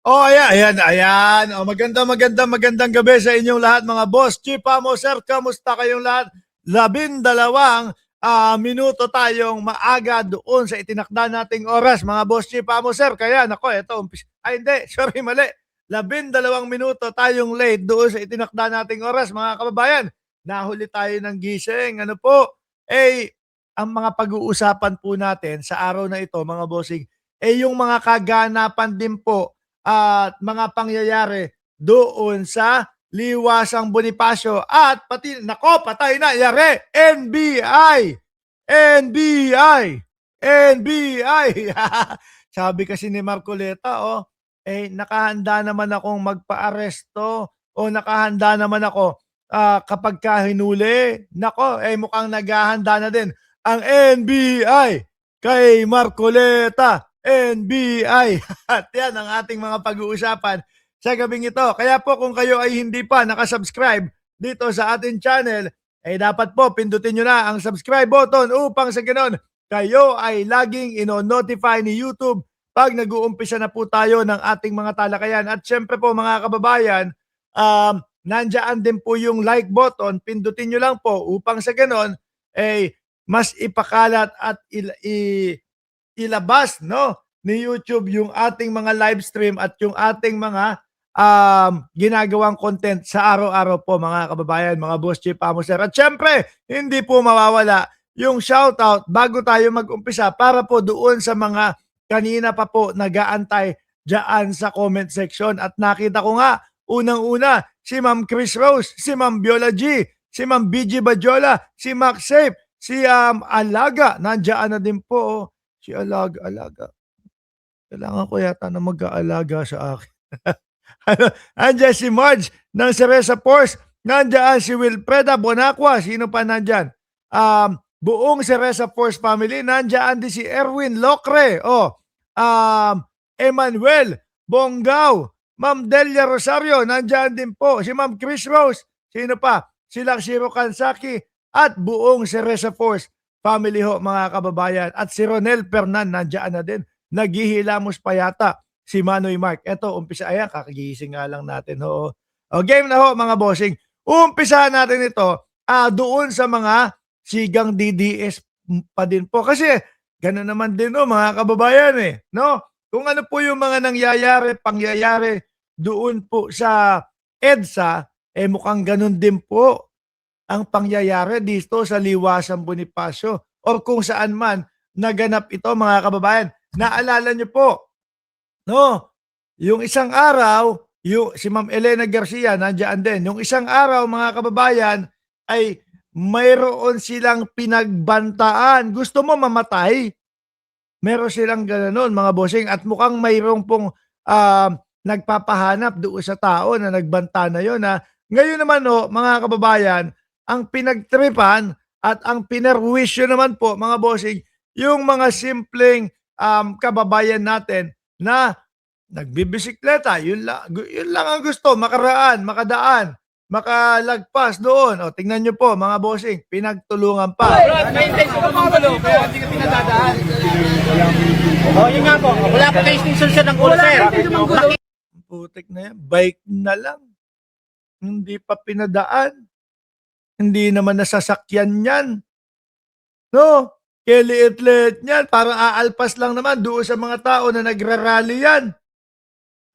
Oh, ayan. Oh, magandang gabi sa inyong lahat mga boss. Chief Amo, sir, kamusta kayong lahat? 12 minuto tayong maaga doon sa itinakda nating oras, mga boss Chief Amo, sir. Kaya, nako, hindi, sorry, mali. 12 minuto tayong late doon sa itinakda nating oras, mga kababayan. Nahuli tayo ng gising. Ano po? Ang mga pag-uusapan po natin sa araw na ito, mga bossing, yung mga kaganapan din po at mga pangyayari doon sa Liwasang Bonifacio at pati, nako, patay na, yari, NBI! NBI! NBI! Sabi kasi ni Marcoleta, nakahanda naman akong magpa-aresto o nakahanda naman ako kapag hinuli. Nako, mukhang naghahanda na din ang NBI kay Marcoleta. NBI. At yan ang ating mga pag-uusapan sa gabing ito. Kaya po kung kayo ay hindi pa nakasubscribe dito sa ating channel, dapat po pindutin nyo na ang subscribe button upang sa ganon kayo ay laging ino-notify ni YouTube pag nag-uumpisa na po tayo ng ating mga talakayan. At syempre po mga kababayan, nandyan din po yung like button, pindutin nyo lang po upang sa ganon mas ipakalat at ilabas ni YouTube yung ating mga live stream at yung ating mga ginagawang content sa araw-araw po mga kababayan, mga boss Chief Amo, sir. At syempre, hindi po mawawala yung shoutout bago tayo mag-umpisa para po doon sa mga kanina pa po nag-aantay dyan sa comment section. At nakita ko nga, unang-una, si Ma'am Chris Rose, si Ma'am Viola G, si Ma'am BG Bajola, si Max Safe, si Alaga, nandiyan na din po. Si Alaga. Kailangan ko yata na mag-aalaga sa akin. Andiyan si Marge ng Cereza Force. Nandiyan si Wilfreda Bonacqua. Sino pa nandyan? Buong Cereza Force family. Nandiyan din si Erwin Locre. Emmanuel Bonggao. Ma'am Delia Rosario. Nandiyan din po. Si Ma'am Chris Rose. Sino pa? Si Laksiro Kansaki. At buong Cereza Force family ho, mga kababayan. At si Ronel Fernan, nandiyan na din. Naghihilamos pa yata si Manoy Mark. Eto, umpisa. Ayan, kakagising nga lang natin ho. Game na ho, mga bossing. Umpisahan natin ito doon sa mga sigang DDS pa din po. Kasi, gano'n naman din mga kababayan no? Kung ano po yung mga pangyayari doon po sa EDSA, mukhang gano'n din po ang pangyayari dito sa Liwasang Bonifacio or kung saan man naganap ito, mga kababayan. Naalala niyo po, no? Yung isang araw, si Ma'am Elena Garcia nandiyan din. Yung isang araw, mga kababayan, ay mayroon silang pinagbantaan. Gusto mo mamatay? Meron silang ganoon, mga bossing, at mukhang mayroong pong nagpapahanap doon sa tao na nagbanta na yon. Ngayon naman mga kababayan, ang pinagtripan at ang pinerwisyo naman po, mga bossing, yung mga simpleng kababayan natin na nagbibisikleta. Yun lang ang gusto, makadaan, makalagpas doon. Tingnan nyo po, mga bossing, pinagtulungan pa. May intention ko mga gulo, kaya hindi ka pinadadaan. Yun nga po, wala po kayo extension ng gulo, sir. Putik na yan, bike na lang. Hindi pa pinadaan. Hindi naman nasasakyan yan. No? Kaya liit-liit yan. Parang aalpas lang naman doon sa mga tao na nagrarally yan.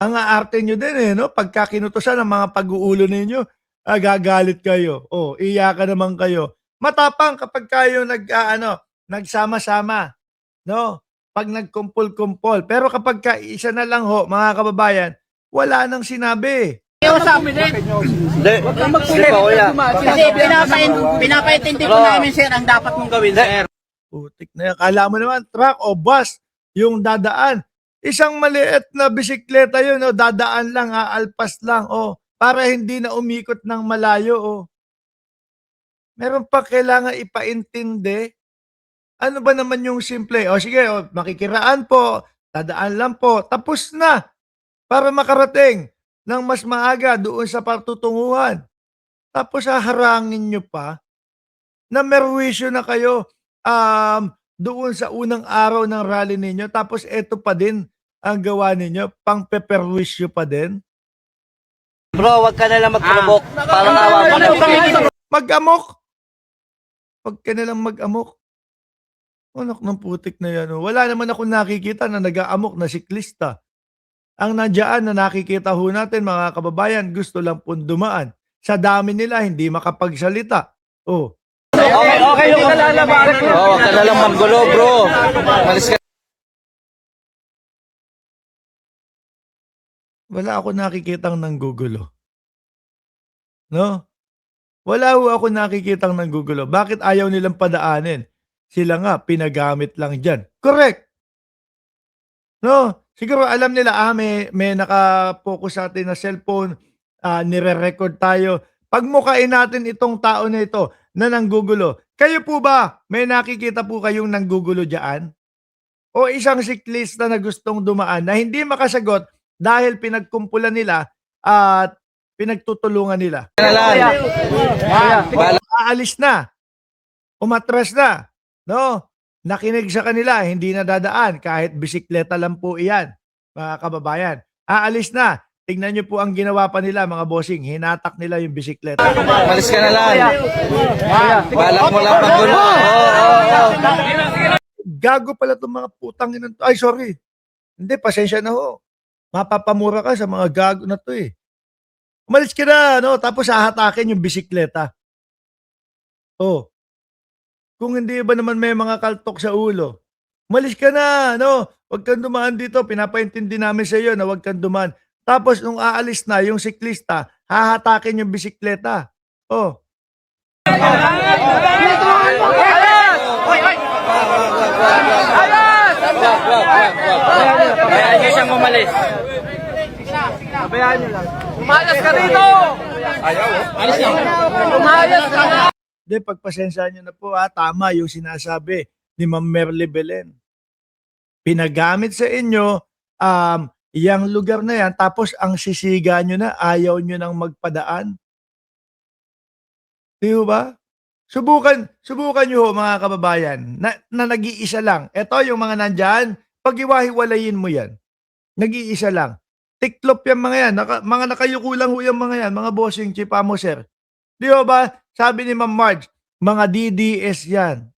Ang aarte nyo din no? Pagka kinutusan ng mga pag-uulo ninyo, gagalit kayo. Iyakan naman kayo. Matapang kapag kayo nagsama-sama. No? Pag nagkumpol-kumpol. Pero kapag isa na lang mga kababayan, wala nang sinabi. Kaya sabi din. Hindi. Huwag kang magpulit. Kasi pinapaintindi ko namin, sir, ang dapat mong gawin, sir. Putik na yan. Kala mo naman, truck o bus yung dadaan. Isang maliit na bisikleta yun, dadaan lang, aalpas lang, para hindi na umikot ng malayo. Meron pa kailangan ipaintindi. Ano ba naman yung simple? Sige, makikiraan po, dadaan lang po, tapos na. Para makarating ng mas maaga doon sa patutunguhan. Tapos haharangin nyo pa na merwisyo na kayo doon sa unang araw ng rally ninyo. Tapos eto pa din, ang gawa ninyo? Pang-peperwisyo pa din? Bro, wag ka na lang mag-provoke. Parang awa mo na. Mag-amok! Huwag ka nalang mag-amok. Anak ng putik na yan. Oh. Wala naman akong nakikita na nag-aamok na siklista. Ang nandiyan na nakikita ho natin mga kababayan, gusto lang pong dumaan. Sa dami nila, hindi makapagsalita. Oh, Okay yung kalalabanan. Oh, wag ka na lang manggulo, bro. Malis ka. wala ako nakikitang nanggugulo. No? Wala ho ako nakikitang nanggugulo. Bakit ayaw nilang padaanin? Sila nga, pinagamit lang dyan. Correct! No? Siguro alam nila, may nakapokus sa atin na cellphone, nire-record tayo. Pagmukain natin itong tao na ito na nanggugulo. Kayo po ba, may nakikita po kayong nanggugulo dyan? O isang siklista na gustong dumaan na hindi makasagot dahil pinagkumpulan nila at pinagtutulungan nila? Aalis na. Umatras na. No? Nakinig sa kanila, hindi na dadaan kahit bisikleta lang po iyan, mga kababayan. Aalis na. Tingnan niyo po ang ginawa pa nila, mga bossing. Hinatak nila yung bisikleta. Malis ka na lang. Balak mo lang manggulo. Gago pala itong mga putang ina. Ay, sorry. Hindi, pasensya na ho. Mapapamura ka sa mga gago na to eh. Umalis ka na, no? Tapos hahatakin yung bisikleta. Oh. Kung hindi ba naman may mga kaltok sa ulo, umalis ka na, no? Huwag kang dumaan dito. Pinapaintindi namin sa iyo na huwag kang dumaan. Tapos nung aalis na yung siklista, hahatakin yung bisikleta. Oh. Kaya niyo siyang umalis. Umayas ka rito! Alis na. Umayas ka na! Hindi, pagpasensya nyo na po ha. Tama yung sinasabi ni Ma'am Merly Belen. Pinagamit sa inyo yung lugar na yan, tapos ang sisiga nyo na, ayaw nyo nang magpadaan. Di ba? Subukan nyo ho, mga kababayan, na nag-iisa lang. Ito yung mga nandyan, pag-iwahiwalayin mo yan. Nag-iisa lang. Tiklop yung mga yan. Mga nakayuko lang ho yung mga yan, mga bossing chipamo, sir. Di ba? Sabi ni Ma'am Marge, mga DDS yan.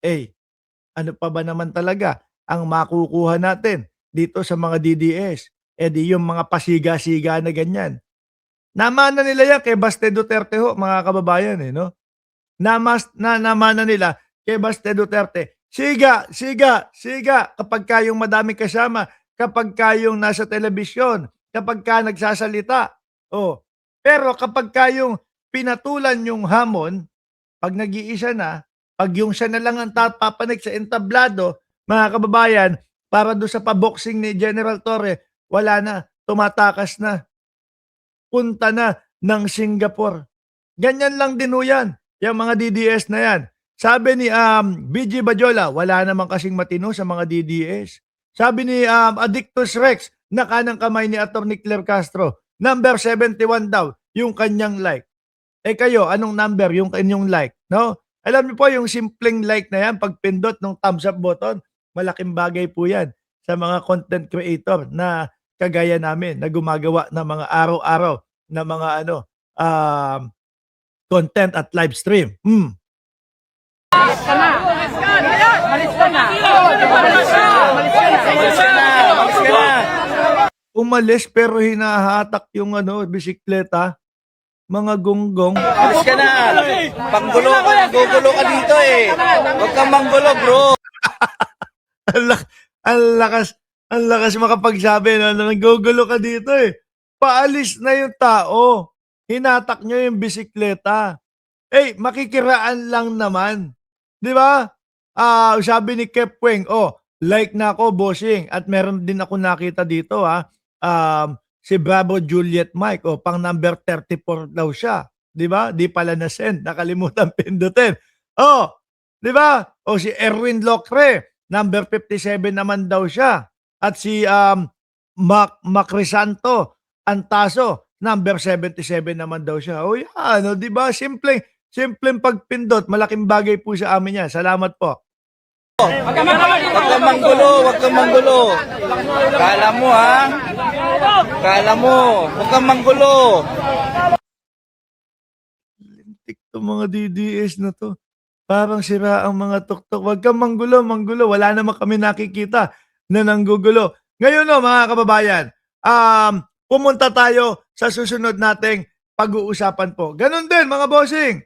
Ano pa ba naman talaga ang makukuha natin dito sa mga DDS? Di yung mga pasiga-siga na ganyan. Namana nila yan kay Baste Duterte ho, mga kababayan no? Namana nila kay Baste Duterte. Siga. Kapag kayong madaming kasama, kapag kayong nasa telebisyon, kapag ka nagsasalita. Pero kapag kayong pinatulan yung hamon, pag nag-iisa na, pag yung siya na lang ang papanik sa entablado, mga kababayan, para doon sa paboxing ni General Torre, wala na, tumatakas na. Punta na ng Singapore. Ganyan lang din ho yan, yung mga DDS na yan. Sabi ni BG Bajola, wala naman kasing matino sa mga DDS. Sabi ni Addictus Rex, na kanang kamay ni Atty. Claire Castro, number 71 daw, yung kanyang like. Kayo, anong number yung inyong like? No? Alam niyo po, yung simpleng like na yan, pag pindot ng thumbs up button, malaking bagay po yan sa mga content creator na kagaya namin, na gumagawa ng mga araw-araw na mga content at live stream. Malis ka na! Malis ka na! Umalis pero hinahatak yung bisikleta. Mga gonggong. Malis ka na. Panggulo ka, gugulo ka dito eh. Huwag kang manggulo, bro. Ang lakas makapagsabi na nanggugulo ka dito eh. Paalis na yung tao. Hinatak nyo yung bisikleta. Makikiraan lang naman. Di ba? Sabi ni Kepweng, like na ako, bossing. At meron din ako nakita dito si Bravo Juliet Mike, pang number 34 daw siya. Di ba? Di pala na-send. Nakalimutan pindutin. Di ba? Si Erwin Locre, number 57 naman daw siya. At si Macrisanto Antaso, number 77 naman daw siya. Yan, di ba? Simpleng pagpindot. Malaking bagay po sa amin yan. Salamat po. Huwag kang manggulo, huwag kang manggulo. Kala mo ha? Kala mo, huwag kang manggulo. Lintik to mga DDS na to. Parang sira ang mga tuktok. Huwag kang manggulo, manggulo. Wala naman kami nakikita na nanggugulo. Ngayon no, mga kababayan, pumunta tayo sa susunod nating pag-uusapan po. Ganon din, mga bossing.